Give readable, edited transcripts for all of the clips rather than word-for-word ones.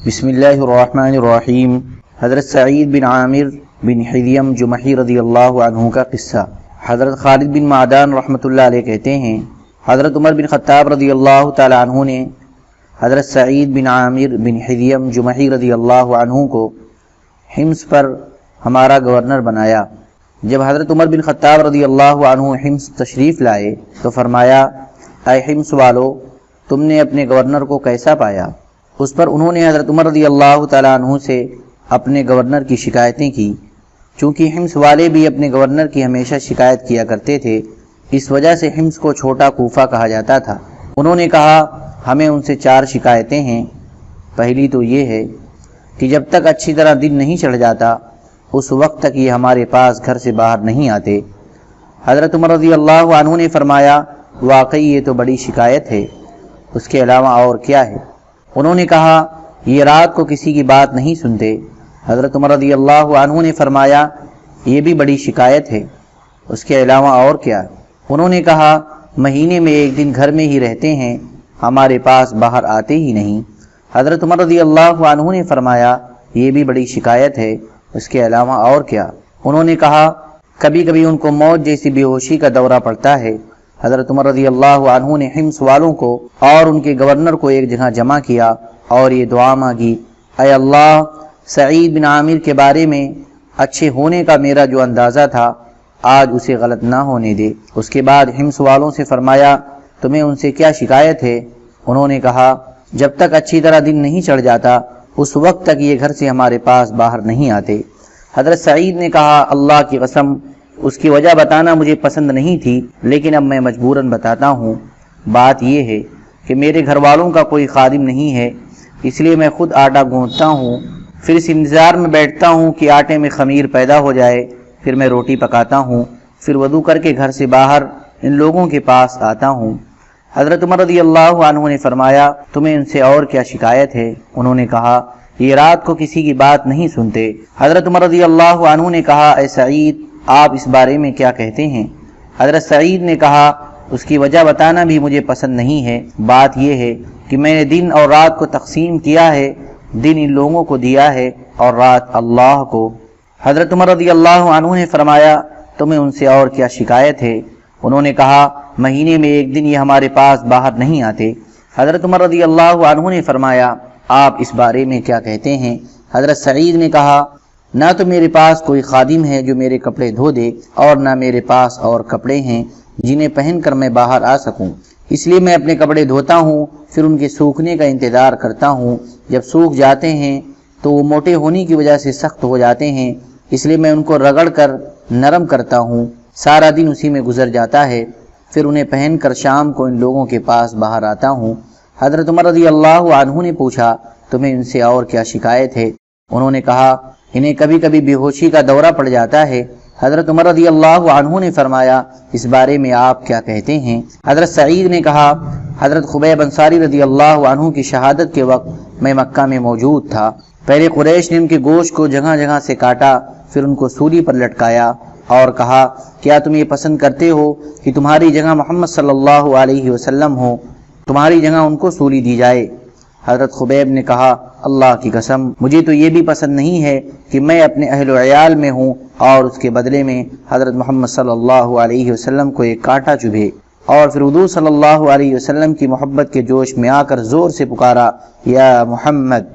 بسم اللہ الرحمن الرحیم۔ حضرت سعید بن عامر بن حذیم جمحی رضی اللہ عنہ کا قصہ۔ حضرت خالد بن معدان رحمۃ اللہ علیہ کہتے ہیں، حضرت عمر بن خطاب رضی اللہ تعالی عنہ نے حضرت سعید بن عامر بن حذیم جمحی رضی اللہ عنہ کو حمص پر ہمارا گورنر بنایا۔ جب حضرت عمر بن خطاب رضی اللہ عنہ حمص تشریف لائے تو فرمایا، اے حمص والو، تم نے اپنے گورنر کو کیسا پایا؟ اس پر انہوں نے حضرت عمر رضی اللہ تعالیٰ عنہ سے اپنے گورنر کی شکایتیں کی۔ چونکہ حمص والے بھی اپنے گورنر کی ہمیشہ شکایت کیا کرتے تھے، اس وجہ سے حمص کو چھوٹا کوفہ کہا جاتا تھا۔ انہوں نے کہا، ہمیں ان سے 4 شکایتیں ہیں۔ پہلی تو یہ ہے کہ جب تک اچھی طرح دن نہیں چڑھ جاتا اس وقت تک یہ ہمارے پاس گھر سے باہر نہیں آتے۔ حضرت عمر رضی اللہ عنہ نے فرمایا، واقعی یہ تو بڑی شکایت ہے، اس کے علاوہ اور کیا ہے؟ انہوں نے کہا، یہ رات کو کسی کی بات نہیں سنتے۔ حضرت عمر رضی اللہ عنہ نے فرمایا، یہ بھی بڑی شکایت ہے، اس کے علاوہ اور کیا؟ انہوں نے کہا، مہینے میں 1 دن گھر میں ہی رہتے ہیں، ہمارے پاس باہر آتے ہی نہیں۔ حضرت عمر رضی اللہ عنہ نے فرمایا، یہ بھی بڑی شکایت ہے، اس کے علاوہ اور کیا؟ انہوں نے کہا، کبھی کبھی ان کو موت جیسی بے ہوشی کا دورہ پڑتا ہے۔ حضرت عمر رضی اللہ عنہ نے حمص والوں کو اور ان کے گورنر کو ایک جگہ جمع کیا اور یہ دعا مانگی، اے اللہ، سعید بن عامر کے بارے میں اچھے ہونے کا میرا جو اندازہ تھا آج اسے غلط نہ ہونے دے۔ اس کے بعد حمص والوں سے فرمایا، تمہیں ان سے کیا شکایت ہے؟ انہوں نے کہا، جب تک اچھی طرح دن نہیں چڑھ جاتا اس وقت تک یہ گھر سے ہمارے پاس باہر نہیں آتے۔ حضرت سعید نے کہا، اللہ کی قسم، اس کی وجہ بتانا مجھے پسند نہیں تھی، لیکن اب میں مجبوراً بتاتا ہوں۔ بات یہ ہے کہ میرے گھر والوں کا کوئی خادم نہیں ہے، اس لیے میں خود آٹا گوندھتا ہوں، پھر اس انتظار میں بیٹھتا ہوں کہ آٹے میں خمیر پیدا ہو جائے، پھر میں روٹی پکاتا ہوں، پھر وضو کر کے گھر سے باہر ان لوگوں کے پاس آتا ہوں۔ حضرت عمر رضی اللہ عنہ نے فرمایا، تمہیں ان سے اور کیا شکایت ہے؟ انہوں نے کہا، یہ رات کو کسی کی بات نہیں سنتے۔ حضرت عمر رضی اللہ عنہ نے کہا، اے سعید، آپ اس بارے میں کیا کہتے ہیں؟ حضرت سعید نے کہا، اس کی وجہ بتانا بھی مجھے پسند نہیں ہے۔ بات یہ ہے کہ میں نے دن اور رات کو تقسیم کیا ہے، دن ان لوگوں کو دیا ہے اور رات اللہ کو۔ حضرت عمر رضی اللہ عنہ نے فرمایا، تمہیں ان سے اور کیا شکایت ہے؟ انہوں نے کہا، مہینے میں 1 دن یہ ہمارے پاس باہر نہیں آتے۔ حضرت عمر رضی اللہ عنہ نے فرمایا، آپ اس بارے میں کیا کہتے ہیں؟ حضرت سعید نے کہا، نہ تو میرے پاس کوئی خادم ہے جو میرے کپڑے دھو دے، اور نہ میرے پاس اور کپڑے ہیں جنہیں پہن کر میں باہر آ سکوں، اس لیے میں اپنے کپڑے دھوتا ہوں، پھر ان کے سوکھنے کا انتظار کرتا ہوں۔ جب سوکھ جاتے ہیں تو وہ موٹے ہونے کی وجہ سے سخت ہو جاتے ہیں، اس لیے میں ان کو رگڑ کر نرم کرتا ہوں، سارا دن اسی میں گزر جاتا ہے، پھر انہیں پہن کر شام کو ان لوگوں کے پاس باہر آتا ہوں۔ حضرت عمر رضی اللہ عنہ نے پوچھا، تمہیں ان سے اور کیا شکایت ہے؟ انہوں نے کہا، انہیں کبھی کبھی بے ہوشی کا دورہ پڑ جاتا ہے۔ حضرت عمر رضی اللہ عنہ نے فرمایا، اس بارے میں آپ کیا کہتے ہیں؟ حضرت سعید نے کہا، حضرت خبیب انصاری رضی اللہ عنہ کی شہادت کے وقت میں مکہ میں موجود تھا۔ پہلے قریش نے ان کے گوشت کو جگہ جگہ سے کاٹا، پھر ان کو سولی پر لٹکایا اور کہا، کیا تم یہ پسند کرتے ہو کہ تمہاری جگہ محمد صلی اللہ علیہ وسلم ہو، تمہاری جگہ ان کو سولی دی جائے؟ حضرت خبیب نے کہا، اللہ کی قسم، مجھے تو یہ بھی پسند نہیں ہے کہ میں اپنے اہل و عیال میں ہوں اور اس کے بدلے میں حضرت محمد صلی اللہ علیہ وسلم کو ایک کانٹا چبھے۔ اور پھر حضور صلی اللہ علیہ وسلم کی محبت کے جوش میں آ کر زور سے پکارا، یا محمد۔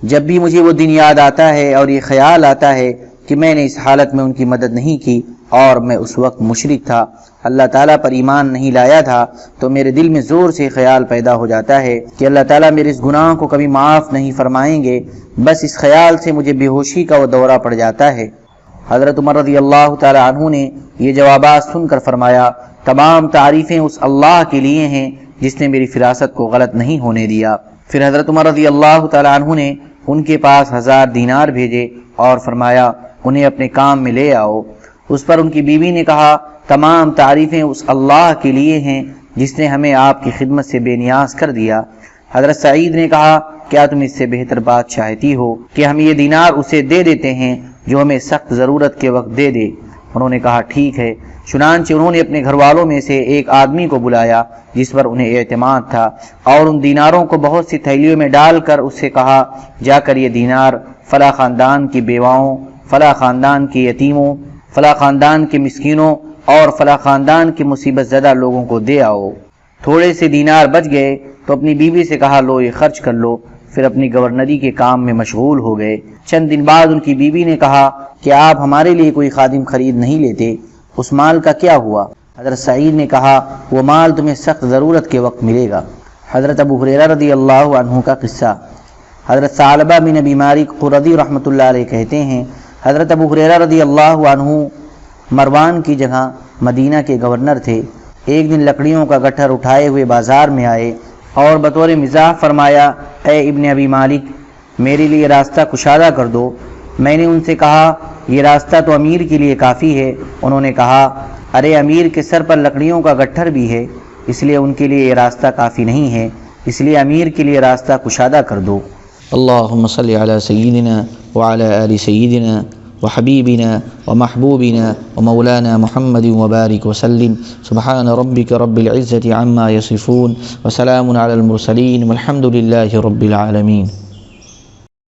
جب بھی مجھے وہ دن یاد آتا ہے اور یہ خیال آتا ہے کہ میں نے اس حالت میں ان کی مدد نہیں کی اور میں اس وقت مشرک تھا، اللہ تعالیٰ پر ایمان نہیں لایا تھا، تو میرے دل میں زور سے خیال پیدا ہو جاتا ہے کہ اللہ تعالیٰ میرے اس گناہ کو کبھی معاف نہیں فرمائیں گے۔ بس اس خیال سے مجھے بے ہوشی کا وہ دورہ پڑ جاتا ہے۔ حضرت عمر رضی اللہ تعالی عنہ نے یہ جوابات سن کر فرمایا، تمام تعریفیں اس اللہ کے لیے ہیں جس نے میری فراست کو غلط نہیں ہونے دیا۔ پھر حضرت عمر رضی اللہ تعالی عنہ نے ان کے پاس 1000 دینار بھیجے اور فرمایا، انہیں اپنے کام میں لے آؤ۔ اس پر ان کی بیوی نے کہا، تمام تعریفیں اس اللہ کے لیے ہیں جس نے ہمیں آپ کی خدمت سے بے نیاز کر دیا۔ حضرت سعید نے کہا، کیا تم اس سے بہتر بات چاہتی ہو کہ ہم یہ دینار اسے دے دیتے ہیں جو ہمیں سخت ضرورت کے وقت دے دے؟ انہوں نے کہا، ٹھیک ہے۔ چنانچہ انہوں نے اپنے گھر والوں میں سے ایک آدمی کو بلایا جس پر انہیں اعتماد تھا، اور ان دیناروں کو بہت سی تھیلیوں میں ڈال کر اس سے کہا، جا کر یہ دینار فلاں خاندان کی بیواؤں، فلاں خاندان کے یتیموں، فلاں خاندان کے مسکینوں اور فلاں خاندان کے مصیبت زدہ لوگوں کو دے آؤ۔ تھوڑے سے دینار بچ گئے تو اپنی بیوی سے کہا، لو یہ خرچ کر لو، پھر اپنی گورنری کے کام میں مشغول ہو گئے۔ چند دن بعد ان کی بیوی نے کہا کہ آپ ہمارے لیے کوئی خادم خرید نہیں لیتے، اس مال کا کیا ہوا؟ حضرت سعید نے کہا، وہ مال تمہیں سخت ضرورت کے وقت ملے گا۔ حضرت ابو ہریرہ رضی اللہ عنہ کا قصہ۔ حضرت ثعلبہ بن ابی مالک قرظی رحمۃ اللہ علیہ کہتے ہیں، حضرت ابو ہریرہ رضی اللہ عنہ مروان کی جگہ مدینہ کے گورنر تھے۔ ایک دن لکڑیوں کا گٹھر اٹھائے ہوئے بازار میں آئے اور بطور مزاح فرمایا، اے ابن ابی مالک، میرے لیے راستہ کشادہ کر دو۔ میں نے ان سے کہا، یہ راستہ تو امیر کے لیے کافی ہے۔ انہوں نے کہا، ارے امیر کے سر پر لکڑیوں کا گٹھر بھی ہے، اس لیے ان کے لیے یہ راستہ کافی نہیں ہے، اس لیے امیر کے لیے راستہ کشادہ کر دو۔ اللہم صلی علی سیدنا وعلی آل سیدنا وحبیبنا ومحبوبنا ومولانا محمد وبارک وسلم۔ سبحان ربک رب العزة عما یصفون وسلام علی المرسلین والحمد للہ رب العالمین۔